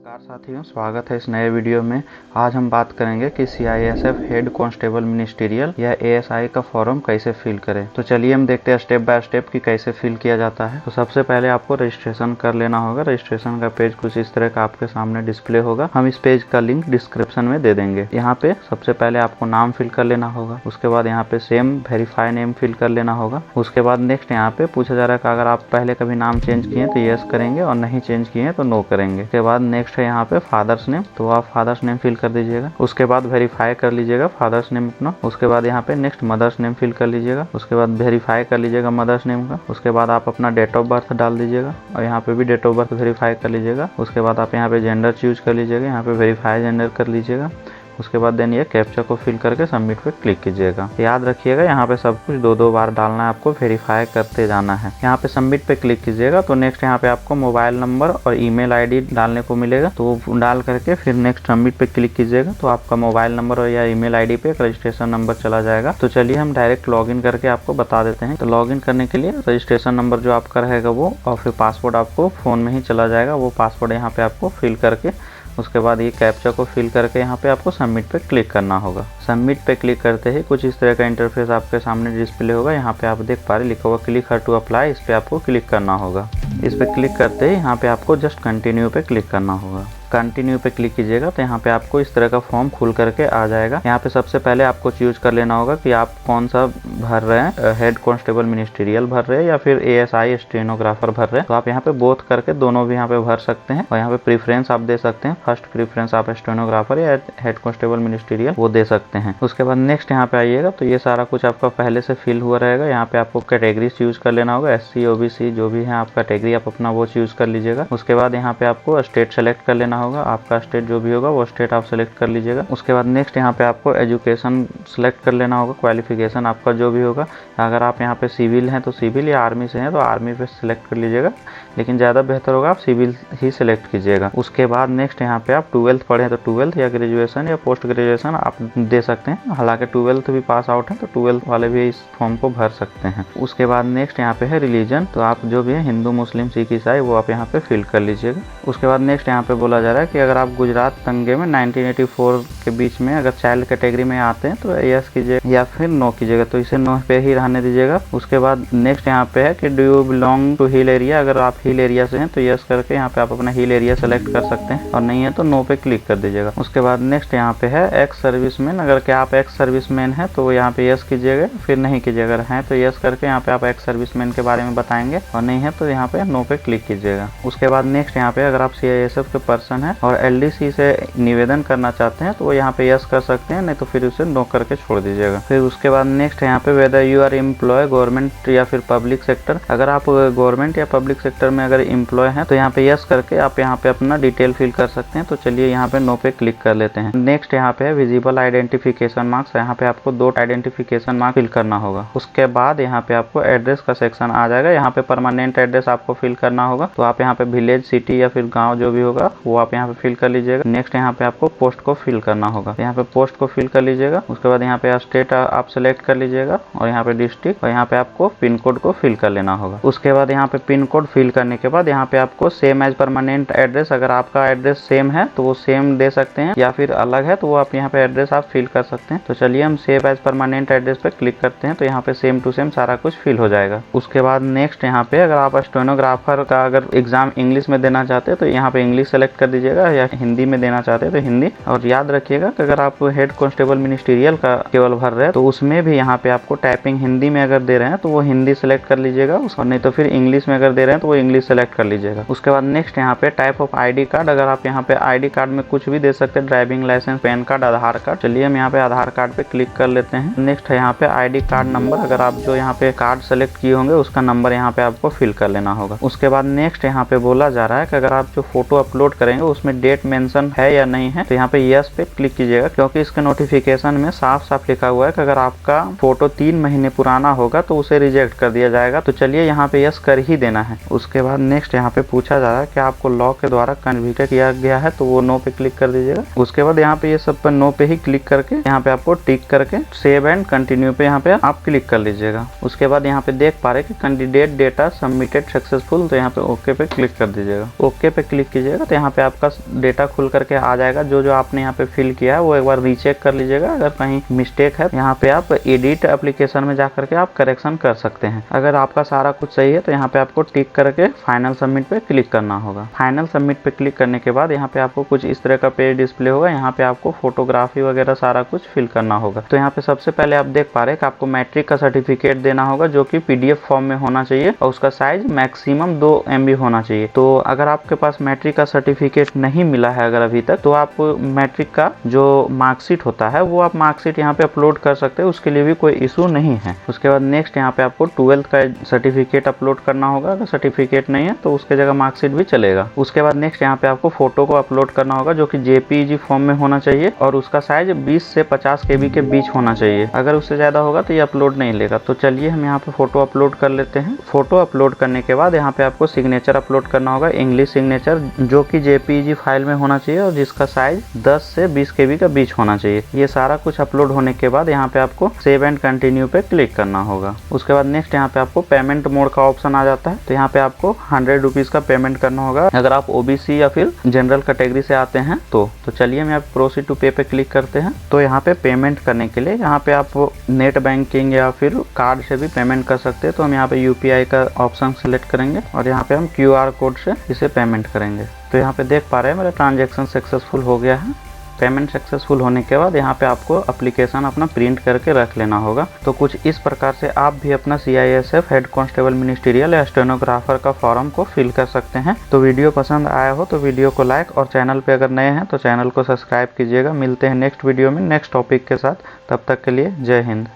नमस्कार साथियों, स्वागत है इस नए वीडियो में। आज हम बात करेंगे कि CISF हेड कांस्टेबल मिनिस्ट्रियल या ASI का फॉर्म कैसे फिल करें। तो चलिए हम देखते हैं स्टेप बाय स्टेप कि कैसे फिल किया जाता है। तो सबसे पहले आपको रजिस्ट्रेशन कर लेना होगा। रजिस्ट्रेशन का पेज कुछ इस तरह का आपके सामने डिस्प्ले होगा। हम इस पेज का लिंक डिस्क्रिप्शन में दे देंगे। यहाँ पे सबसे पहले आपको नाम फिल कर लेना होगा। उसके बाद यहाँ पे सेम वेरीफाई नेम फिल कर लेना होगा। उसके बाद नेक्स्ट यहाँ पे पूछा जा रहा है कि अगर आप पहले कभी नाम चेंज किए तो यस करेंगे और नहीं चेंज किए तो नो करेंगे। उसके बाद नेक्स्ट है यहाँ पे फादर्स नेम, तो आप फादर्स नेम फिल कर दीजिएगा। उसके बाद वेरीफाई कर लीजिएगा फादर्स नेम अपना। उसके बाद यहाँ पे नेक्स्ट मदर्स नेम फिल कर लीजिएगा। उसके बाद वेरीफाई कर लीजिएगा मदर्स नेम का। उसके बाद आप अपना डेट ऑफ बर्थ डाल दीजिएगा और यहाँ पे भी डेट ऑफ बर्थ वेरीफाई कर लीजिएगा। उसके बाद आप यहाँ पे जेंडर चूज कर लीजिएगा, यहाँ पे वेरीफाई जेंडर कर लीजिएगा। उसके बाद देन ये कैप्चा को फिल करके सबमिट पे क्लिक कीजिएगा। याद रखिएगा यहाँ पे सब कुछ दो बार डालना है, आपको वेरीफाई करते जाना है। यहाँ पे सबमिट पे क्लिक कीजिएगा तो नेक्स्ट यहाँ पे आपको मोबाइल नंबर और ईमेल आईडी डालने को मिलेगा। तो डाल करके फिर नेक्स्ट सबमिट पे क्लिक कीजिएगा तो आपका मोबाइल नंबर और या ईमेल आईडी पे एक रजिस्ट्रेशन नंबर चला जाएगा। तो चलिए हम डायरेक्ट लॉगिन करके आपको बता देते हैं। तो लॉगिन करने के लिए रजिस्ट्रेशन नंबर जो आपका रहेगा वो और फिर पासवर्ड आपको फोन में ही चला जाएगा। वो पासवर्ड यहाँ पे आपको फिल करके उसके बाद ये कैप्चा को फिल करके यहाँ पे आपको सबमिट पे क्लिक करना होगा। सबमिट पे क्लिक करते ही कुछ इस तरह का इंटरफेस आपके सामने डिस्प्ले होगा। यहाँ पे आप देख पा रहे लिखा हुआ क्लिक हर टू अप्लाई, इस पे आपको क्लिक करना होगा। इस पे क्लिक करते ही यहाँ पे आपको जस्ट कंटिन्यू पे क्लिक करना होगा। कंटिन्यू पे क्लिक कीजिएगा तो यहाँ पे आपको इस तरह का फॉर्म खुल करके आ जाएगा। यहाँ पे सबसे पहले आपको चूज कर लेना होगा कि आप कौन सा भर रहे हैं, हेड कांस्टेबल मिनिस्ट्रियल भर रहे हैं या फिर ASI स्टेनोग्राफर भर रहे हैं। तो आप यहाँ पे बोथ करके दोनों भी यहाँ पे भर सकते हैं और यहाँ पे प्रेफरेंस आप दे सकते हैं। फर्स्ट प्रेफरेंस आप स्टेनोग्राफर या हेड कांस्टेबल मिनिस्ट्रियल वो दे सकते हैं। उसके बाद नेक्स्ट यहाँ पे आइएगा तो ये सारा कुछ आपका पहले से फिल हुआ रहेगा। यहाँ पे आपको कैटेगरी चूज कर लेना होगा। SC OBC जो भी है आप कैटेगरी आप अपना वो चूज कर लीजिएगा। उसके बाद यहाँ पे आपको स्टेट सेलेक्ट कर लेना होगा। आपका स्टेट जो भी होगा वो स्टेट आप सेलेक्ट कर लीजिएगा। उसके बाद नेक्स्ट यहाँ पे आपको एजुकेशन सेलेक्ट कर लेना होगा। क्वालिफिकेशन आपका जो भी होगा, अगर आप यहाँ पे सिविल हैं तो सिविल या आर्मी से हैं तो आर्मी पे सेलेक्ट कर लीजिएगा, लेकिन ज़्यादा बेहतर होगा आप सिविल ही सिलेक्ट कीजिएगा। उसके बाद नेक्स्ट यहाँ पे आप 12th पढ़े तो 12th या ग्रेजुएशन या पोस्ट ग्रेजुएशन आप दे सकते हैं। हालांकि 12th भी पास आउट है तो 12th वाले भी इस फॉर्म को भर सकते हैं। उसके बाद नेक्स्ट यहाँ पे है रिलीजन, तो आप जो भी है हिंदू मुस्लिम सिख ईसाई वो आप यहाँ पे फिल कर लीजिएगा। उसके बाद नेक्स्ट यहाँ पे बोला जा रहा है कि अगर आप गुजरात दंगे में 1984 के बीच में अगर चाइल्ड कैटेगरी में आते हैं तो यस कीजिएगा या फिर नो कीजिएगा, तो इसे नो पे ही रहने दीजिएगा। उसके बाद नेक्स्ट यहाँ पे है कि do you belong to hill area, अगर आप हिल एरिया से हैं तो यस करके यहाँ पे आप अपना हिल एरिया सेलेक्ट कर सकते हैं और नहीं है तो नो पे क्लिक कर दीजिएगा। उसके बाद नेक्स्ट यहाँ पे है एक्स सर्विसमैन, अगर क्या आप एक्स सर्विसमैन है तो यहाँ पे यस कीजिएगा, फिर नहीं कीजिएगा। अगर हैं तो यस करके यहाँ पे आप एक्स सर्विसमैन के बारे में बताएंगे और नहीं है तो यहाँ पे नो पे क्लिक कीजिएगा। उसके बाद नेक्स्ट यहाँ पे अगर आप CISF के पर्सन है और LDC से निवेदन करना चाहते हैं तो वो यहाँ पे यस कर सकते हैं, नहीं तो फिर उसे नो करके छोड़ दीजिएगा। फिर उसके बाद नेक्स्ट यहाँ पे whether you are employ government या फिर पब्लिक सेक्टर, अगर आप गवर्नमेंट या पब्लिक सेक्टर में अगर एम्प्लॉय हैं तो यहाँ पे यस करके आप यहाँ पे अपना डिटेल फिल कर सकते हैं। तो चलिए यहाँ पे नो पे क्लिक कर लेते हैं। नेक्स्ट यहाँ पे है विजिबल आइडेंटिफिकेशन मार्क्स, यहाँ पे आपको 2 आइडेंटिफिकेशन मार्क फिल करना होगा। उसके बाद यहाँ पे आपको एड्रेस का सेक्शन आ जाएगा। यहाँ पे परमानेंट एड्रेस आपको फिल करना होगा, तो आप यहाँ पे विलेज सिटी या फिर गाँव जो भी होगा वो आप यहाँ पे फिल कर लीजिएगा। नेक्स्ट यहाँ पे आपको पोस्ट को फिल करना होगा, यहाँ पे पोस्ट को फिल कर लीजिएगा। उसके बाद यहाँ पे स्टेट आप सेलेक्ट कर लीजिएगा और यहाँ पे डिस्ट्रिक्ट और यहाँ पे आपको पिन कोड को फिल कर लेना होगा। उसके बाद यहाँ पे पिन कोड फिल करने के बाद यहाँ पे आपको सेम एज परमानेंट एड्रेस, अगर आपका एड्रेस सेम है तो वो सेम दे सकते हैं या फिर अलग है तो वो आप यहाँ पे एड्रेस आप फिल कर सकते हैं। तो चलिए हम सेव एज परमानेंट एड्रेस पे क्लिक करते हैं तो यहाँ पे सेम टू सेम सारा कुछ फिल हो जाएगा। उसके बाद नेक्स्ट यहाँ पे अगर आप स्टेनोग्राफर का अगर एग्जाम इंग्लिश में देना चाहते हैं तो यहाँ पे इंग्लिश सेलेक्ट कर दीजिएगा, या हिंदी में देना चाहते हैं तो हिंदी। और याद रखिएगा कि अगर आप हेड कांस्टेबल मिनिस्ट्रियल का केवल भर रहे हैं तो उसमें भी यहाँ पे आपको टाइपिंग हिंदी में अगर दे रहे हैं तो वो हिंदी सेलेक्ट कर लीजिएगा, और नहीं तो फिर इंग्लिश में अगर दे रहे हैं तो वो इंग्लिश सेलेक्ट कर लीजिएगा। उसके बाद नेक्स्ट यहाँ पे टाइप ऑफ ID कार्ड, अगर आप यहाँ पे ID कार्ड में कुछ भी दे सकते हैं, ड्राइविंग लाइसेंस, पैन कार्ड, आधार कार्ड। चलिए हम यहाँ पे आधार कार्ड पे क्लिक कर लेते हैं। नेक्स्ट है यहाँ पे ID कार्ड नंबर, अगर आप जो यहाँ पे कार्ड सेलेक्ट किए होंगे उसका नंबर यहाँ पे आपको फिल कर लेना होगा। उसके बाद नेक्स्ट यहाँ पे बोला जा रहा है कि अगर आप जो फोटो अपलोड करेंगे उसमें डेट मेंशन है या नहीं है, तो यहाँ पे यस पे क्लिक कीजिएगा, क्योंकि इसके नोटिफिकेशन में साफ साफ लिखा हुआ है कि अगर आपका फोटो 3 महीने पुराना होगा तो उसे रिजेक्ट कर दिया जाएगा। तो चलिए यहाँ पे यस कर ही देना है। उसके बाद नेक्स्ट यहाँ पे पूछा जा रहा है कि आपको लॉ के द्वारा कन्विक्ट किया गया है, तो वो नो पे क्लिक कर दीजिएगा। उसके बाद यहाँ पे ये सब पर नो पे ही क्लिक करके यहाँ पे आपको टिक करके सेव एंड कंटिन्यू पे यहाँ पे आप क्लिक कर लीजिएगा। उसके बाद यहाँ पे देख पा रहे कि कैंडिडेट डेटा सबमिटेड सक्सेसफुल, तो यहाँ पे ओके पे क्लिक कर दीजिएगा। ओके पे क्लिक कीजिएगा तो यहाँ पे आपका डेटा खुल करके आ जाएगा। जो जो आपने यहाँ पे फिल किया है वो एक बार रीचेक कर लीजिएगा। अगर कहीं मिस्टेक है यहाँ पे आप एडिट एप्लीकेशन में जा करके आप करेक्शन कर सकते हैं। अगर आपका सारा कुछ सही है तो यहाँ पे आपको टिक करके फाइनल सबमिट पे क्लिक करना होगा। फाइनल सबमिट पे क्लिक करने के बाद यहाँ पे आपको कुछ इस तरह का पेज डिस्प्ले होगा। यहाँ पे आपको फोटोग्राफी वगैरह सारा कुछ फिल करना होगा। तो यहाँ पे सबसे पहले आप देख पा रहे हैं कि आपको मैट्रिक का सर्टिफिकेट देना होगा, जो कि पीडीएफ फॉर्म में होना चाहिए और उसका साइज मैक्सिमम 2 MB होना चाहिए। तो अगर आपके पास मैट्रिक का सर्टिफिकेट नहीं मिला है अगर अभी तक, तो आप मैट्रिक का जो मार्कशीट होता है वो आप मार्कशीट यहाँ पे अपलोड कर सकते हैं, उसके लिए भी कोई इशू नहीं है। उसके बाद नेक्स्ट यहाँ पे आपको 12th का सर्टिफिकेट अपलोड करना होगा। अगर सर्टिफिकेट नहीं है तो उसके जगह मार्कशीट भी चलेगा। उसके बाद नेक्स्ट यहाँ पे आपको फोटो को अपलोड करना होगा, जो कि JPEG फॉर्म में होना चाहिए और उसका साइज 20 से 50 KB के बीच होना चाहिए। अगर उससे ज्यादा होगा तो ये अपलोड नहीं लेगा। तो चलिए हम यहाँ पे फोटो अपलोड कर लेते हैं। फोटो अपलोड करने के बाद यहाँ पे आपको सिग्नेचर अपलोड करना होगा, इंग्लिश सिग्नेचर, जो कि JPEG फाइल में होना चाहिए और जिसका साइज 10 से 20 KB का बीच होना चाहिए। ये सारा कुछ अपलोड होने के बाद यहाँ पे आपको सेव एंड कंटिन्यू पे क्लिक करना होगा। उसके बाद नेक्स्ट यहाँ पे आपको पेमेंट मोड का ऑप्शन आ जाता है। तो यहाँ पे आपको 100 रुपीज का पेमेंट करना होगा अगर आप OBC या फिर जनरल कैटेगरी से आते हैं तो चलिए हम यहाँ पे प्रोसीड टू पे पे क्लिक करते हैं। तो यहाँ पे पेमेंट करने के लिए यहाँ पे आप नेट बैंकिंग या फिर कार्ड से भी पेमेंट कर सकते हैं। तो हम यहाँ पे UPI का ऑप्शन सिलेक्ट करेंगे और यहाँ पे हम QR कोड से इसे पेमेंट करेंगे। तो यहाँ पे देख पा रहे हैं मेरा ट्रांजेक्शन सक्सेसफुल हो गया है। पेमेंट सक्सेसफुल होने के बाद यहाँ पे आपको एप्लीकेशन अपना प्रिंट करके रख लेना होगा। तो कुछ इस प्रकार से आप भी अपना CISF हेड कांस्टेबल मिनिस्टीरियल या स्टेनोग्राफर का फॉर्म को फिल कर सकते हैं। तो वीडियो पसंद आया हो तो वीडियो को लाइक और चैनल पे अगर नए हैं तो चैनल को सब्सक्राइब कीजिएगा। मिलते हैं नेक्स्ट वीडियो में नेक्स्ट टॉपिक के साथ। तब तक के लिए जय हिंद।